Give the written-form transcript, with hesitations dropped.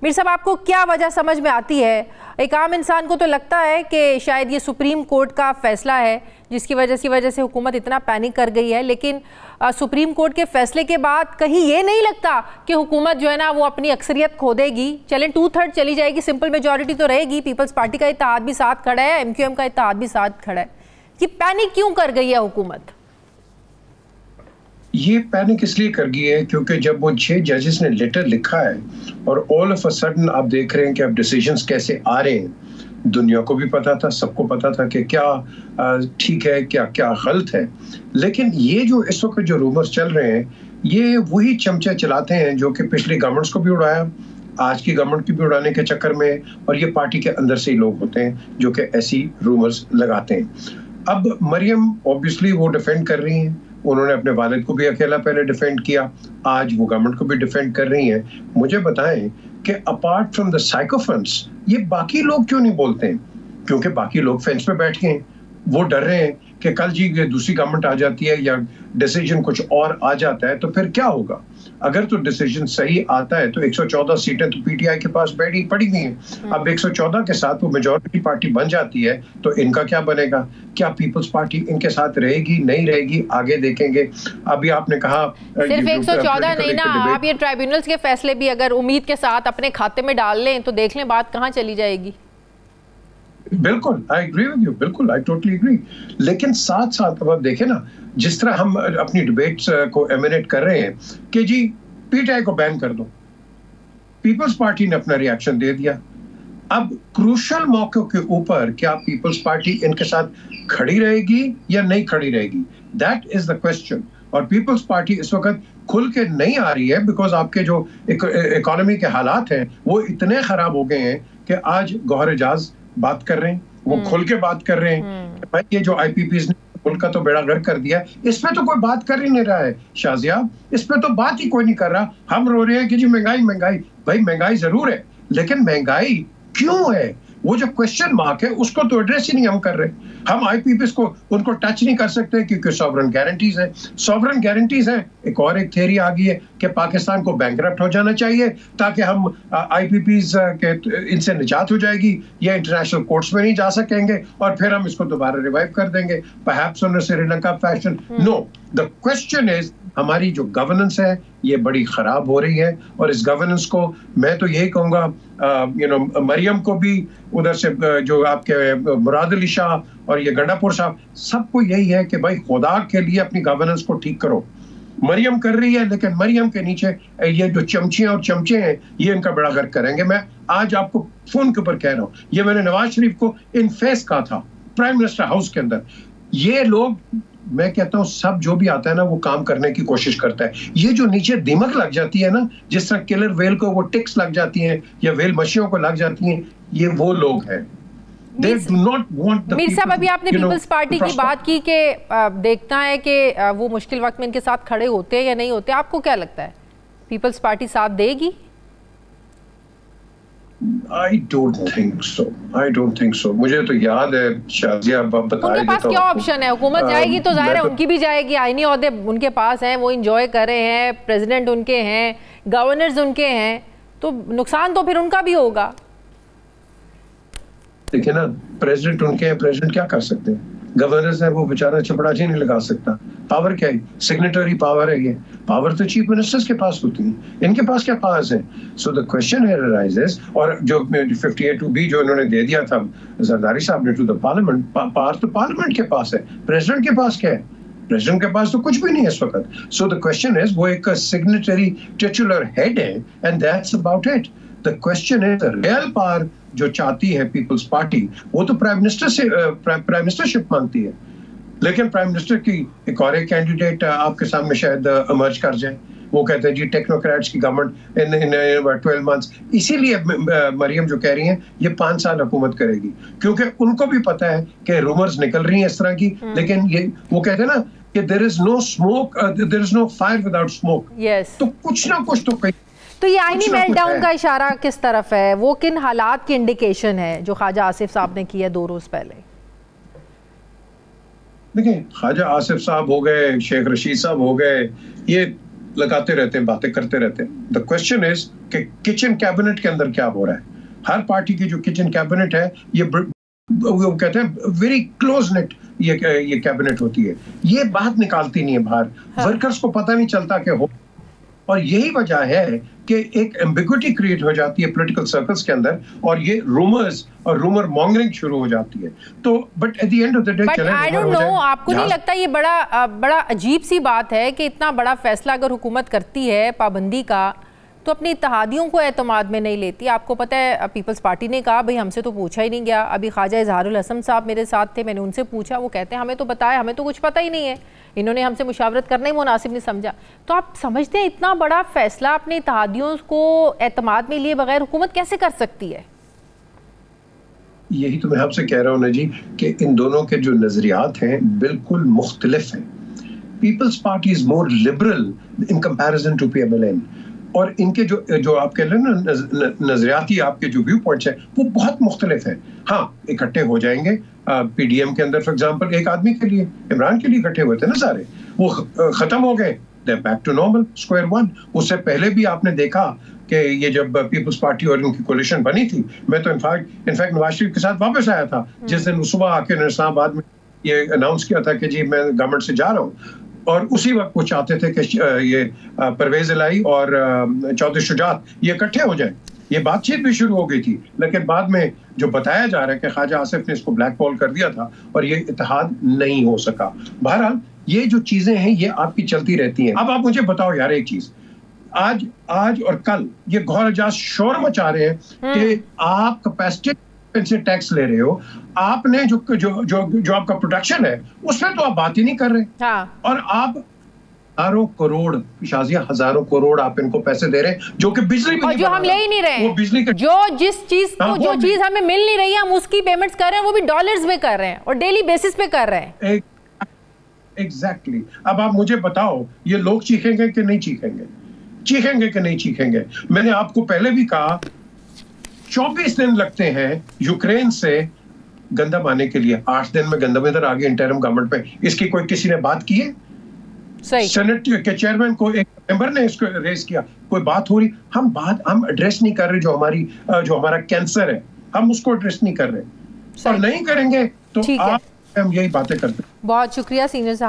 मीर साहब, आपको क्या वजह समझ में आती है? एक आम इंसान को तो लगता है कि शायद ये सुप्रीम कोर्ट का फैसला है जिसकी वजह से हुकूमत इतना पैनिक कर गई है, लेकिन सुप्रीम कोर्ट के फैसले के बाद कहीं ये नहीं लगता कि हुकूमत जो है ना वो अपनी अक्सरियत खो देगी? चलें 2/3 चली जाएगी, सिंपल मेजॉरिटी तो रहेगी, पीपल्स पार्टी का इत्तेहाद भी साथ खड़ा है, MQM का इत्तेहाद भी साथ खड़ा है, ये पैनिक क्यों कर गई है हुकूमत? ये पैनिक इसलिए कर गई है क्योंकि जब वो 6 जजेस ने लेटर लिखा है और ऑल ऑफ अ सडन आप देख रहे हैं कि अब डिसीजंस कैसे आ रहे हैं, दुनिया को भी पता था, सबको पता था कि क्या ठीक है, क्या क्या गलत है, लेकिन ये जो इस वक्त जो रूमर्स चल रहे हैं ये वही चमचे चलाते हैं जो कि पिछली गवर्नमेंट्स को भी उड़ाया, आज की गवर्नमेंट की भी उड़ाने के चक्कर में, और ये पार्टी के अंदर से ही लोग होते हैं जो कि ऐसी रूमर्स लगाते हैं। अब मरियम ऑब्वियसली वो डिफेंड कर रही हैं, उन्होंने अपने वालिद को भी अकेला पहले डिफेंड किया, आज वो गवर्नमेंट को भी डिफेंड कर रही हैं। मुझे बताएं कि अपार्ट फ्रॉम द साइकोफेंस ये बाकी लोग क्यों नहीं बोलते हैं? क्योंकि बाकी लोग फेंस पे बैठ गए हैं, वो डर रहे हैं कि कल जी दूसरी गवर्नमेंट आ जाती है या डिसीजन कुछ और आ जाता है तो फिर क्या होगा। अगर तो डिसीजन सही आता है तो 114 सीटें तो पीटीआई के पास बैठी पड़ी हुई हैं, अब 114 के साथ वो मेजॉरिटी पार्टी बन जाती है तो इनका क्या बनेगा? क्या पीपल्स पार्टी इनके साथ रहेगी, नहीं रहेगी, आगे देखेंगे। अभी आपने कहा सिर्फ 114 नहीं ना, आप ये ट्राइब्यूनल्स के फैसले भी अगर उम्मीद के साथ अपने खाते में डाल लें तो देख लें बात कहाँ चली जाएगी। बिल्कुल, आई एग्री विद यू, बिल्कुल, आई टोटली एग्री। लेकिन साथ साथ अब आप देखें ना, जिस तरह हम अपनी डिबेट्स को एमिनेट कर रहे हैं कि जी पीटीआई को बैन कर दो, पीपल्स पार्टी ने अपना रिएक्शन दे दिया। अब क्रूशल मौकों के ऊपर क्या पीपल्स पार्टी इनके साथ खड़ी रहेगी या नहीं खड़ी रहेगी, दैट इज द क्वेश्चन। और पीपल्स पार्टी इस वक्त खुल के नहीं आ रही है बिकॉज आपके जो इकोनॉमी के हालात हैं वो इतने खराब हो गए हैं कि आज गौहर एजाज बात कर रहे हैं, वो खुल के बात कर रहे हैं कि भाई ये जो आईपीपीज ने मुल्क का तो बेड़ा गर्क कर दिया, इस पे तो कोई बात कर ही नहीं रहा है शाजिया, इस पे तो बात ही कोई नहीं कर रहा। हम रो रहे हैं कि जी महंगाई महंगाई, भाई महंगाई जरूर है लेकिन महंगाई क्यों है, वो जो क्वेश्चन मार्क है उसको तो एड्रेस ही नहीं हम कर रहे। हम आईपीपीएस को उनको टच नहीं कर सकते क्योंकि सॉवरन गारंटीज है, सॉवरन गारंटीज है। एक थ्योरी आ गई है कि पाकिस्तान को बैंकरप्ट हो जाना चाहिए ताकि हम आईपीपीएस के इनसे निजात हो जाएगी, या इंटरनेशनल कोर्ट्स में नहीं जा सकेंगे और फिर हम इसको दोबारा रिवाइव कर देंगे, perhaps on Sri Lanka fashion. No, the question is हमारी जो गवर्नेंस है ये बड़ी खराब हो रही है, और इस गवर्नेंस को मैं तो यही कहूंगा, मरियम को भी, उधर से जो आपके मुराद अली शाह और ये गंडापुर साहब, सबको यही है कि भाई खुदा के लिए अपनी गवर्नेंस को ठीक करो। मरियम कर रही है लेकिन मरियम के नीचे ये जो चमचियां और चमचे हैं ये इनका बड़ा गर्क करेंगे। मैं आज आपको फोन के ऊपर कह रहा हूं, ये मैंने नवाज शरीफ को इन फेस कहा था प्राइम मिनिस्टर हाउस के अंदर, ये लोग, मैं कहता हूं सब जो भी आता है ना वो काम करने की कोशिश करता है, ये जो नीचे दिमक लग जाती है ना, जिस तरह किलर वेल को वो टिक्स लग जाती हैं या वेल मछलियों को लग जाती हैं, ये वो लोग हैं। मीर साहब, अभी आपने पीपल्स पार्टी की बात की कि देखना है कि वो मुश्किल वक्त में इनके साथ खड़े होते हैं या नहीं होते, आपको क्या लगता है पीपल्स पार्टी साथ देगी? I don't think so. I don't think so. मुझे तो याद है शाजिया, उनके पास क्या ऑप्शन है? हुकूमत जाएगी तो जाहिर है उनकी भी जाएगी, आईनी ओहदे उनके पास हैं, वो एंजॉय कर रहे हैं, प्रेसिडेंट उनके हैं, गवर्नर्स उनके हैं, तो नुकसान तो फिर उनका भी होगा। देखिए ना, प्रेसिडेंट उनके हैं, प्रेसिडेंट क्या कर सकते हैं, गवर्नर्स है, वो बेचारा चपड़ाजी नहीं लगा सकता। पावर क्या है? सिग्नेटरी पावर है, ये पावर तो चीफ मिनिस्टर्स के पास होती है, इनके पास क्या पावर्स है? So the question here arises, और जो 58(2)B जो इन्होंने दे दिया था जरदारी साहब ने टू द पार्लियामेंट, पावर तो पार्लियामेंट के पास है, प्रेसिडेंट के पास क्या है? प्रेसिडेंट के पास तो कुछ भी नहीं है इस वक्त। सो द क्वेश्चन इज, वो एक सिग्नेटरी टिटुलर हेड है and that's about it. The question is real power जो चाहती है पीपल्स पार्टी, वो तो प्राइम मिनिस्टर से प्राइम मिनिस्टरशिप मांगती है, लेकिन प्राइम मिनिस्टर की एक और एक कैंडिडेट आपके सामने शायद इमर्ज कर जाए, वो कहते हैं जी टेक्नोक्रेट्स की गवर्नमेंट इन 12 मंथ्स। इसीलिए मरियम जो कह रही हैं ये 5 साल हुकूमत करेगी, क्योंकि उनको भी पता है कि रूमर्स निकल रही हैं इस तरह की, लेकिन ये वो कहते हैं ना कि there is no smoke, there is no fire without smoke. तो कुछ ना कुछ तो तो ये आईनी मेल्टडाउन का इशारा किस तरफ है, वो किन हालात की इंडिकेशन है जो ख्वाजा आसिफ साहब ने किया 2 रोज पहले? देखिए, ख्वाजा आसिफ साहब हो गए, शेख रशीद साहब हो गए, ये लगाते रहते हैं, बातें करते रहते हैं। द क्वेश्चन इज कि किचन कैबिनेट के अंदर क्या हो रहा है। हर पार्टी की जो किचन कैबिनेट है, ये वो कहते हैं वेरी क्लोज नेट ये कैबिनेट होती है, ये बात निकालती नहीं है बाहर। हाँ। वर्कर्स को पता नहीं चलता कि हो, और यही वजह है कि एक एम्बिग्विटी क्रिएट हो जाती है पॉलिटिकल सर्कल्स के अंदर, और ये रूमर्स और रूमर मॉन्गरिंग शुरू हो जाती है। तो but at the end of the day, I don't know, आपको नहीं लगता ये बड़ा अजीब सी बात है कि इतना बड़ा फैसला अगर हुकूमत करती है पाबंदी का, तो अपनी इत्तेहादियों को एतमाद में नहीं लेती? आपको पता है पीपल्स पार्टी ने कहा भाई हमसे तो पूछा ही नहीं गया। अभी ख्वाजा इजहारुल हसन साहब मेरे साथ थे, मैंने उनसे पूछा, वो कहते हैं हमें तो बताया, हमें तो कुछ पता ही नहीं है, इन्होंने हमसे मुशावरत करना ही मुनासिब नहीं समझा। तो आप समझते हैं इतना बड़ा फैसला अपने इत्तेहादियों को एतमाद में लिए बगैर हुकूमत कैसे कर सकती है? यही तो मैं आपसे कह रहा हूँ ना जी, कि इन दोनों के जो नजरियात हैं बिल्कुल मुख्तलिफ हैं। Peoples Party is more liberal in comparison to PMLN, और इनके जो आप कह रहे हैं ना नजरियाती आपके जो व्यू पॉइंट्स हैं वो बहुत मुख्तलिफ है। हाँ, इकट्ठे हो जाएंगे PDM के अंदर, फॉर एग्जांपल एक आदमी के लिए, इमरान के लिए इकट्ठे हुए थे ना सारे, वो खत्म हो गए, they back to normal, square one. उससे पहले भी आपने देखा कि ये जब पीपल्स पार्टी और इनकी कोalition बनी थी, मैं तो इनफैक्ट नवाज शरीफ के साथ वापस आया था जिस दिन सुबह आके इस्लामाबाद में ये अनाउंस किया था कि जी मैं गवर्नमेंट से जा रहा हूँ, और उसी वक्त वो चाहते थे कि ये परवेज इलाही और चौधरी शुजात ये इकट्ठे हो जाए। ये बातचीत भी शुरू हो गई थी, लेकिन बाद में जो बताया जा रहा है कि ख्वाजा आसिफ ने इसको ब्लैक बॉल कर दिया था और ये इत्तेहाद नहीं हो सका। बहरहाल ये जो चीजें हैं ये आपकी चलती रहती हैं। अब आप मुझे बताओ यार एक चीज, आज और कल ये गौर शोर मचा रहे हैं कि आप कैपेसिटी से टैक्स ले रहे हो, आपने जो आपका प्रोडक्शन है उसमें तो आप बात ही नहीं कर रहे। हाँ। और आप हजारों करोड़, शाजिया हजारों करोड़ आप इनको पैसे दे रहे हैं जो कि बिजली और जो हम ले ही नहीं रहे हैं, वो बिजली का जिस चीज को जो चीज हमें मिल नहीं रही है हम उसकी पेमेंट्स कर रहे हैं, वो भी डॉलर्स में कर रहे हैं और डेली बेसिस पे कर रहे हैं। एग्जैक्टली। अब आप मुझे बताओ ये लोग चीखेंगे कि नहीं चीखेंगे? चीखेंगे कि नहीं चीखेंगे? मैंने आपको पहले भी कहा 24 दिन लगते हैं यूक्रेन से गंदम आने के लिए, 8 दिन में गंदम इधर आ गई इंटरिम गवर्नमेंट पे। इसकी कोई किसी ने बात की है? सेनेट के चेयरमैन को एक मेंबर ने इसको रेज किया, कोई बात हो रही? हम एड्रेस नहीं कर रहे जो हमारा कैंसर है, हम उसको एड्रेस नहीं कर रहे, और नहीं करेंगे तो आप हम यही बातें करते हैं। बहुत शुक्रिया सीनियर साहब।